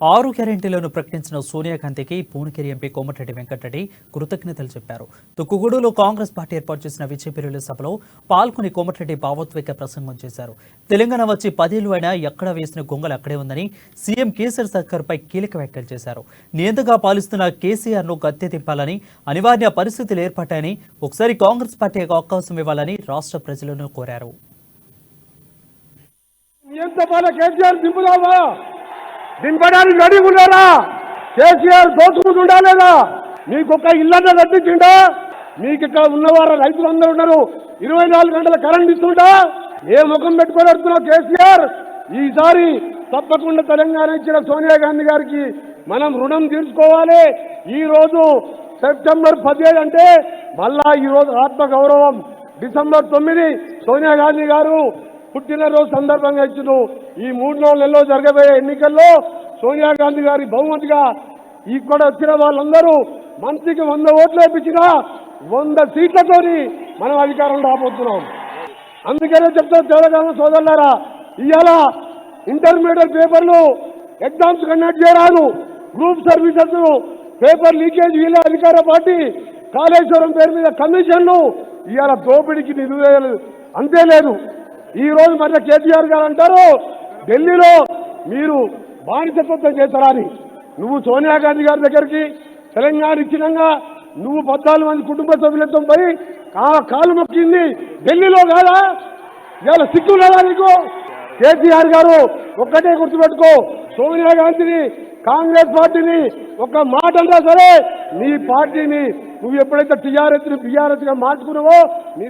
6 గ్యారెంటీలను ప్రకటించిన సోనియా గాంధీకి పూనగిరి ఎంపీ కోమటిరెడ్డి వెంకటరెడ్డి కృతజ్ఞతలు చెప్పారు. తుక్కుగూడలో కాంగ్రెస్ పార్టీ ఏర్పాటు చేసిన విజేపీ రిలీజ్ సభలో పాల్గొని కోమటిరెడ్డి భావోద్వేగ ప్రసంగం చేశారు. తెలంగాణ వచ్చి 10 ఏళ్లు అయినా ఎక్కడ వేసిన గొంగలు అక్కడే ఉందని సీఎం కేసీఆర్ సర్కార్పై కీలక వ్యాఖ్యలు చేశారు. నియంతగా పాలిస్తున్న కేసీఆర్ను గద్దె దింపాలని అనివార్య పరిస్థితులు ఏర్పడ్డాయని, ఒకసారి కాంగ్రెస్ పార్టీకి అవకాశం ఇవ్వాలని రాష్ట్ర ప్రజలను కోరారు. దింపడానికి రెడీ ఉన్నారా? కేసీఆర్ దోచుకుంటుండా లేదా? మీకు ఒక ఇల్లంతా కట్టించిండా? మీకు ఇక్కడ ఉన్నవారు రైతులందరూ ఉన్నారు, 24 గంటల కరెంట్ ఇస్తుంటా? ఏ ముఖం పెట్టుకొని వస్తున్నావు కేసీఆర్? ఈసారి తప్పకుండా తెలంగాణ ఇచ్చిన సోనియా గాంధీ గారికి మనం రుణం తీర్చుకోవాలి. ఈ రోజు సెప్టెంబర్ 17 అంటే మళ్ళా ఈ రోజు ఆత్మగౌరవం. డిసెంబర్ 9 సోనియా గాంధీ గారు పుట్టినరోజు సందర్భంగా ఇచ్చిన ఈ 3-4 నెలల్లో జరగబోయే ఎన్నికల్లో సోనియా గాంధీ గారి బహుమతిగా ఇక్కడ వచ్చిన వాళ్ళందరూ మంత్రికి 100 ఓట్లు వేయించిన 100 సీట్లతోని మనం అధికారం రాబోతున్నాం. అందుకనే చెప్తాను తెలంగాణ సోదరులారా, ఇవాళ ఇంటర్మీడియట్ పేపర్లు ఎగ్జామ్స్ కండక్ట్ చేయరాదు. గ్రూప్ సర్వీసెస్ పేపర్ లీకేజ్ వీళ్ళ అధికార పార్టీ కాళేశ్వరం పేరు మీద కమిషన్లు ఇవాళ దోపిడీకి నిలువేయలేదు. అంతే లేదు. ఈ రోజు మధ్య కేసీఆర్ గారు అంటారు ఢిల్లీలో మీరు బానిసత్వం చేస్తారా అని. నువ్వు సోనియా గాంధీ గారి దగ్గరికి తెలంగాణ ఇచ్చినంగా నువ్వు 14 మంది కుటుంబ సభ్యులతో పోయి కాలు మొక్కింది ఢిల్లీలో కాదా? ఇవాళ సిగ్గు లేదా నీకు? కేసీఆర్ గారు ఒక్కటే గుర్తుపెట్టుకో, సోనియా గాంధీని కాంగ్రెస్ పార్టీని ఒక మాట అంటా సరే నీ పార్టీని నువ్వు ఎప్పుడైతే టీఆర్ఎస్ గా మార్చుకున్నావో నీ